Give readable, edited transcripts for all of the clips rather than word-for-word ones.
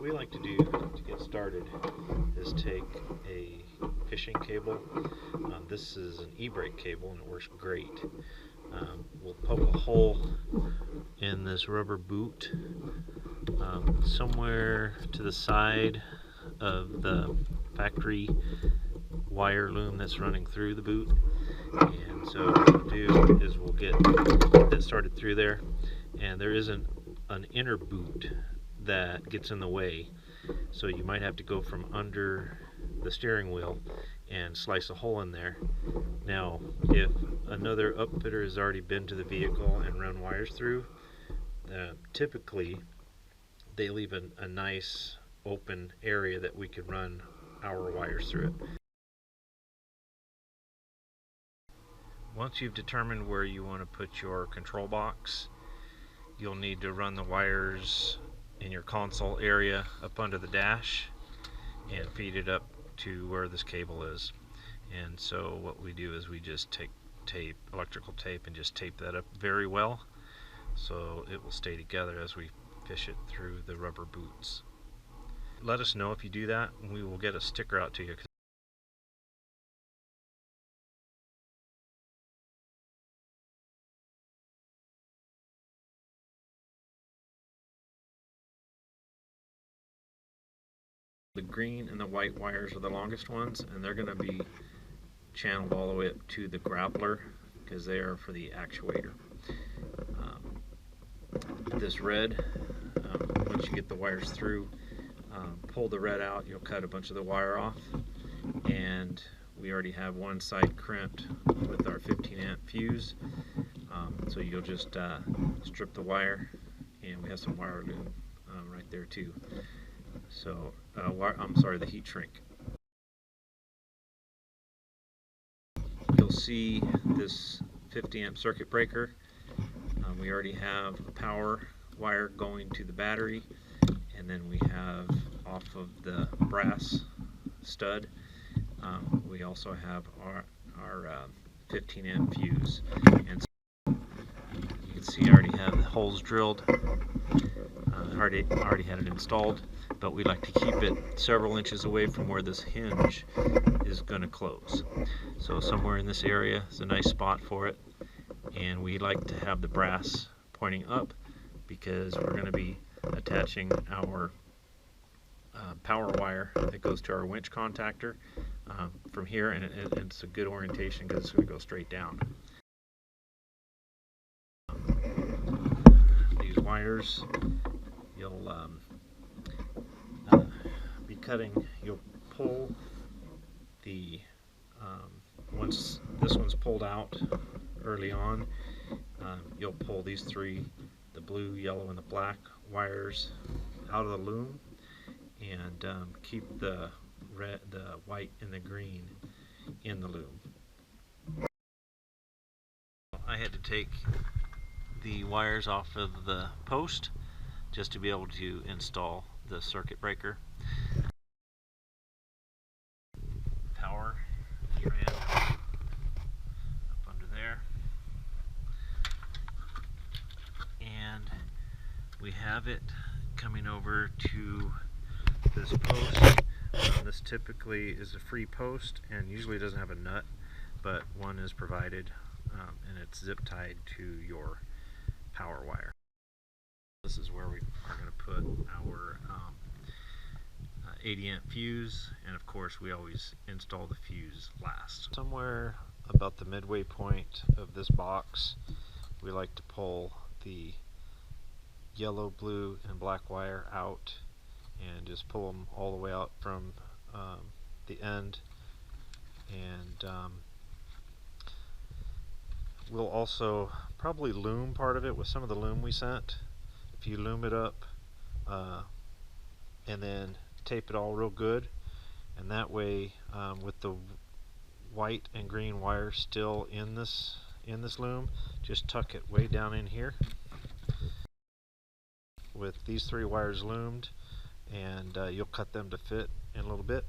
we like to do to get started is take a fishing cable. This is an e-brake cable and it works great. We'll poke a hole in this rubber boot somewhere to the side of the factory wire loom that's running through the boot. And so what we'll do is we'll get that started through there, and there isn't an inner boot that gets in the way, so you might have to go from under the steering wheel and slice a hole in there. Now if another upfitter has already been to the vehicle and run wires through, typically they leave a nice open area that we could run our wires through it. Once you've determined where you want to put your control box, you'll need to run the wires in your console area up under the dash and feed it up to where this cable is. And so what we do is we just take tape, electrical tape, and just tape that up very well so it will stay together as we fish it through the rubber boots. Let us know if you do that and we will get a sticker out to you. The green and the white wires are the longest ones, and they're going to be channeled all the way up to the grappler because they are for the actuator. This red, once you get the wires through, pull the red out, you'll cut a bunch of the wire off, and we already have one side crimped with our 15 amp fuse, so you'll just strip the wire, and we have some wire loom right there too. So, the heat shrink. You'll see this 50 amp circuit breaker. We already have a power wire going to the battery, and then we have off of the brass stud, we also have our 15 amp fuse. And so you can see I already have the holes drilled. Already had it installed, but we like to keep it several inches away from where this hinge is going to close. So somewhere in this area is a nice spot for it, and we like to have the brass pointing up because we're going to be attaching our power wire that goes to our winch contactor from here, and it's a good orientation because it's going to go straight down. These wires, you'll be cutting, you'll pull the, once this one's pulled out early on, you'll pull these three, the blue, yellow, and the black wires out of the loom, and keep the red, the white, and the green in the loom. I had to take the wires off of the post just to be able to install the circuit breaker. Power strand up under there, and we have it coming over to this post. This typically is a free post and usually doesn't have a nut, but one is provided, and it's zip tied to your power wire. This is where we are going to put our 80 amp fuse, and of course we always install the fuse last. Somewhere about the midway point of this box, we like to pull the yellow, blue, and black wire out and just pull them all the way out from the end, and we'll also probably loom part of it with some of the loom we sent. If you loom it up and then tape it all real good, and that way with the white and green wire still in this loom, just tuck it way down in here with these three wires loomed, and you'll cut them to fit in a little bit,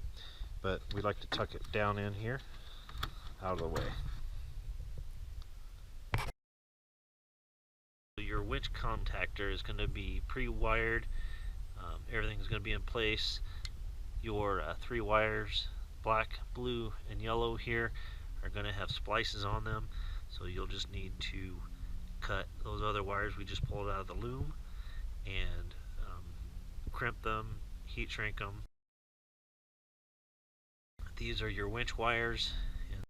but we like to tuck it down in here out of the way. Your winch contactor is going to be pre-wired everything's going to be in place. Your 3 wires, black, blue, and yellow here, are going to have splices on them, so you'll just need to cut those other wires we just pulled out of the loom and crimp them, heat shrink them. These are your winch wires, and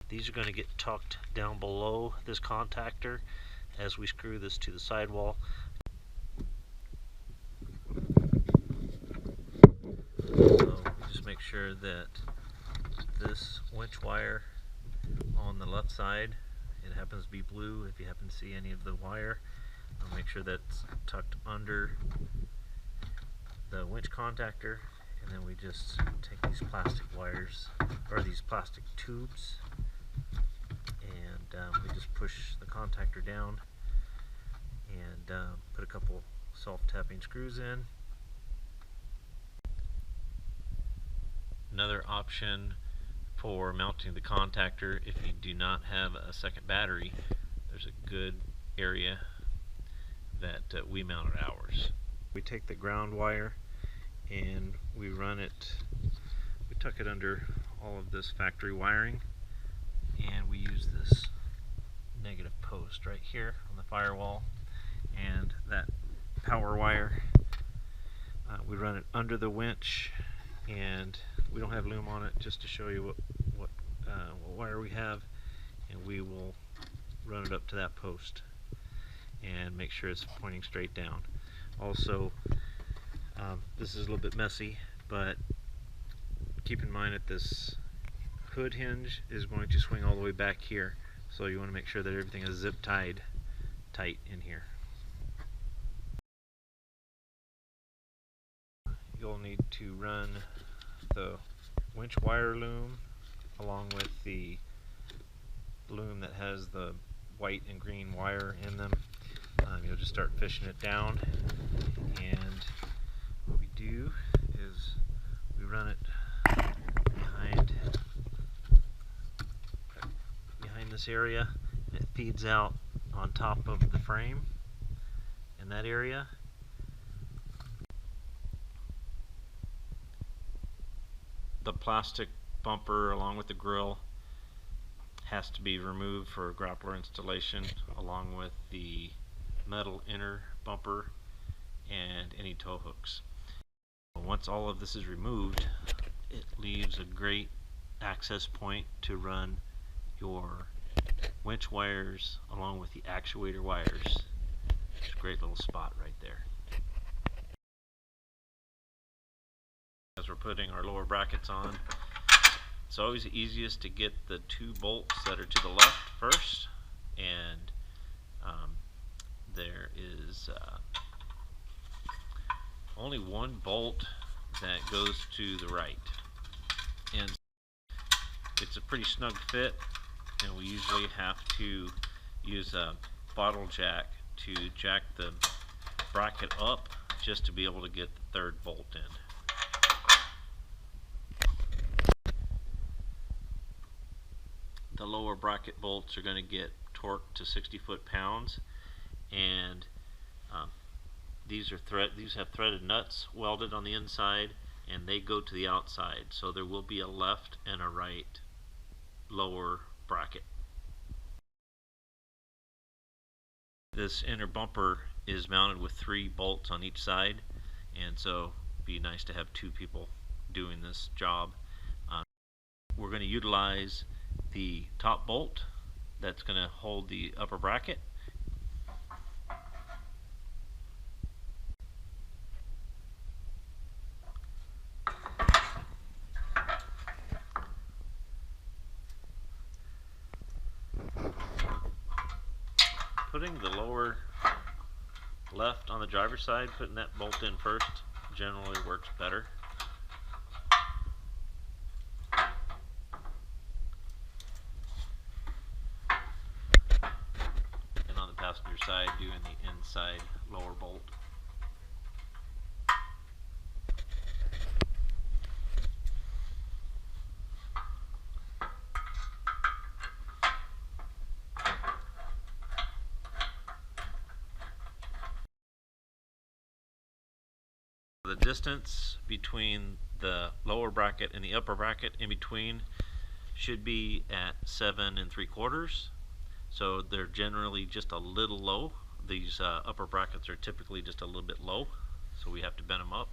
these are going to get tucked down below this contactor as we screw this to the sidewall. So just make sure that this winch wire on the left side, it happens to be blue. If you happen to see any of the wire, I'll make sure that's tucked under the winch contactor, and then we just take these plastic wires, or these plastic tubes, and we just push the contactor down and put a couple self-tapping screws in. Another option for mounting the contactor, if you do not have a second battery, there's a good area that we mounted ours. We take the ground wire and we run it, we tuck it under all of this factory wiring, and we use this negative post right here on the firewall, and that power wire, we run it under the winch, and we don't have loom on it, just to show you what wire we have, and we will run it up to that post and make sure it's pointing straight down. Also, this is a little bit messy, but keep in mind that this hood hinge is going to swing all the way back here, so you want to make sure that everything is zip tied tight in here. You'll need to run the winch wire loom along with the loom that has the white and green wire in them. You'll just start fishing it down, and what we do is we run it behind this area, and it feeds out on top of the frame in that area. The plastic bumper along with the grill has to be removed for grappler installation, along with the metal inner bumper and any tow hooks. Once all of this is removed, it leaves a great access point to run your winch wires along with the actuator wires. It's a great little spot right there. As we're putting our lower brackets on, it's always easiest to get the 2 bolts that are to the left first, and there is only 1 bolt that goes to the right, and it's a pretty snug fit, and we usually have to use a bottle jack to jack the bracket up just to be able to get the 3rd bolt in. The lower bracket bolts are going to get torqued to 60 foot-pounds, and these have threaded nuts welded on the inside, and they go to the outside, so there will be a left and a right lower bracket. This inner bumper is mounted with 3 bolts on each side, and so it'd be nice to have 2 people doing this job. We're going to utilize the top bolt that's going to hold the upper bracket. Putting the lower left on the driver's side, putting that bolt in first, generally works better. And on the passenger side, doing the inside lower bolt. The distance between the lower bracket and the upper bracket in between should be at 7 3/4. So they're generally just a little low. These upper brackets are typically just a little bit low, so we have to bend them up.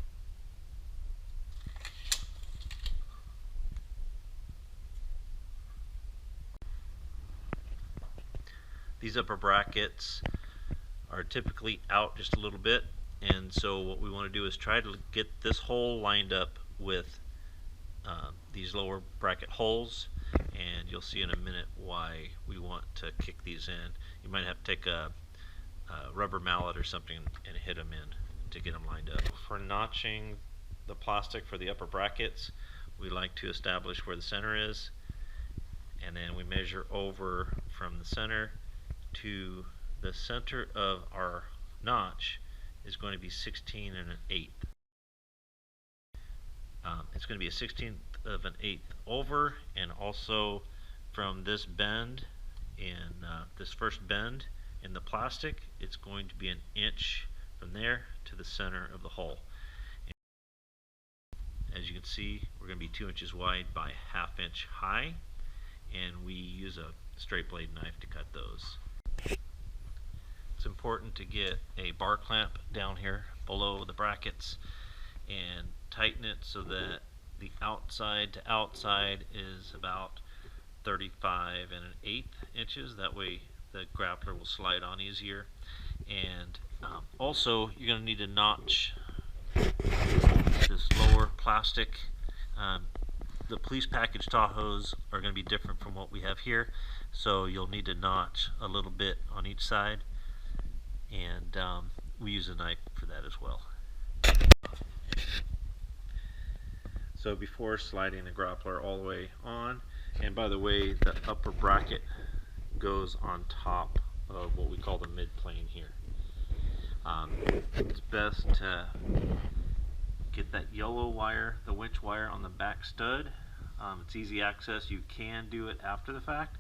These upper brackets are typically out just a little bit, and so what we want to do is try to get this hole lined up with these lower bracket holes, and you'll see in a minute why we want to kick these in. You might have to take a rubber mallet or something and hit them in to get them lined up. For notching the plastic for the upper brackets, we like to establish where the center is, and then we measure over from the center to the center of our notch is going to be 16 1/8. It's going to be a 16th of an eighth over, and also from this bend in this first bend in the plastic, it's going to be 1 inch from there to the center of the hole. And as you can see, we're going to be 2 inches wide by 1/2 inch high, and we use a straight blade knife to cut those. It's important to get a bar clamp down here below the brackets and tighten it so that the outside to outside is about 35 1/8 inches. That way the grappler will slide on easier. And also you're going to need to notch this lower plastic. The police package Tahoes are going to be different from what we have here, so you'll need to notch a little bit on each side, and we use a knife for that as well. So before sliding the grappler all the way on, and by the way, the upper bracket goes on top of what we call the mid plane here. It's best to get that yellow wire, the winch wire, on the back stud. It's easy access. You can do it after the fact.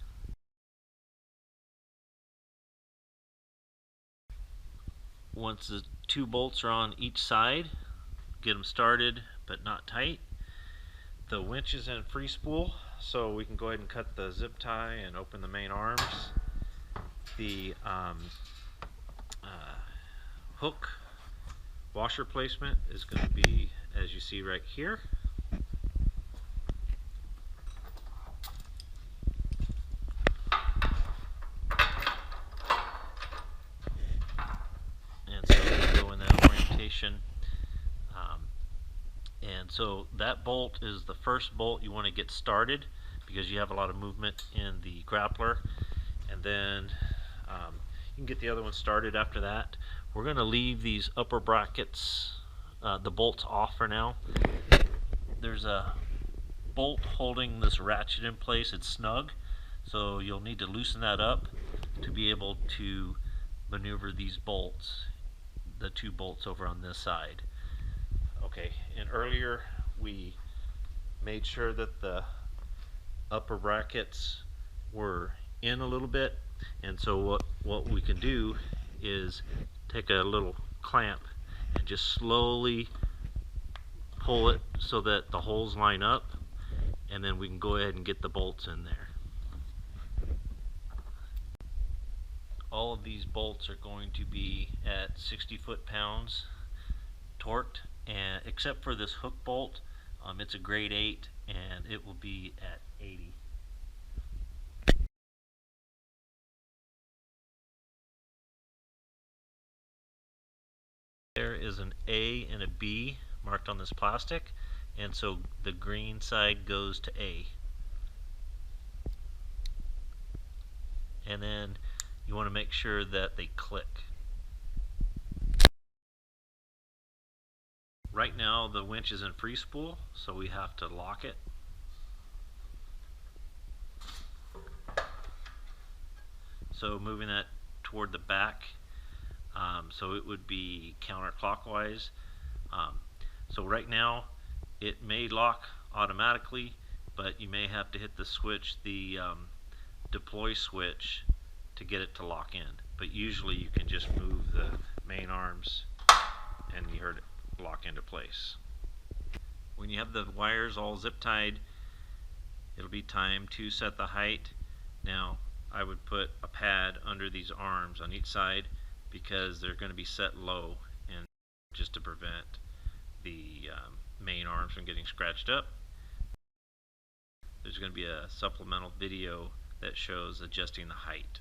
Once the 2 bolts are on each side, get them started but not tight. The winch is in free spool, so we can go ahead and cut the zip tie and open the main arms. The hook washer placement is going to be, as you see right here. And so we go in that orientation. And so that bolt is the first bolt you want to get started, because you have a lot of movement in the grappler, and then you can get the other one started after that. We're going to leave these upper brackets, the bolts, off for now. There's a bolt holding this ratchet in place. It's snug, so you'll need to loosen that up to be able to maneuver these bolts, the 2 bolts over on this side. Okay, and earlier we made sure that the upper brackets were in a little bit, and so what we can do is take a little clamp and just slowly pull it so that the holes line up, and then we can go ahead and get the bolts in there. All of these bolts are going to be at 60 foot-pounds torqued, and except for this hook bolt, it's a grade 8 and it will be at 80. There is an A and a B marked on this plastic, and so the green side goes to A. And then you want to make sure that they click. Right now the winch is in free spool, so we have to lock it. So moving that toward the back, so it would be counterclockwise. So right now it may lock automatically, but you may have to hit the switch, the deploy switch, to get it to lock in. But usually you can just move the main arms, and you heard it lock into place. When you have the wires all zip tied, it'll be time to set the height. Now, I would put a pad under these arms on each side because they're going to be set low, and just to prevent the main arms from getting scratched up. There's going to be a supplemental video that shows adjusting the height.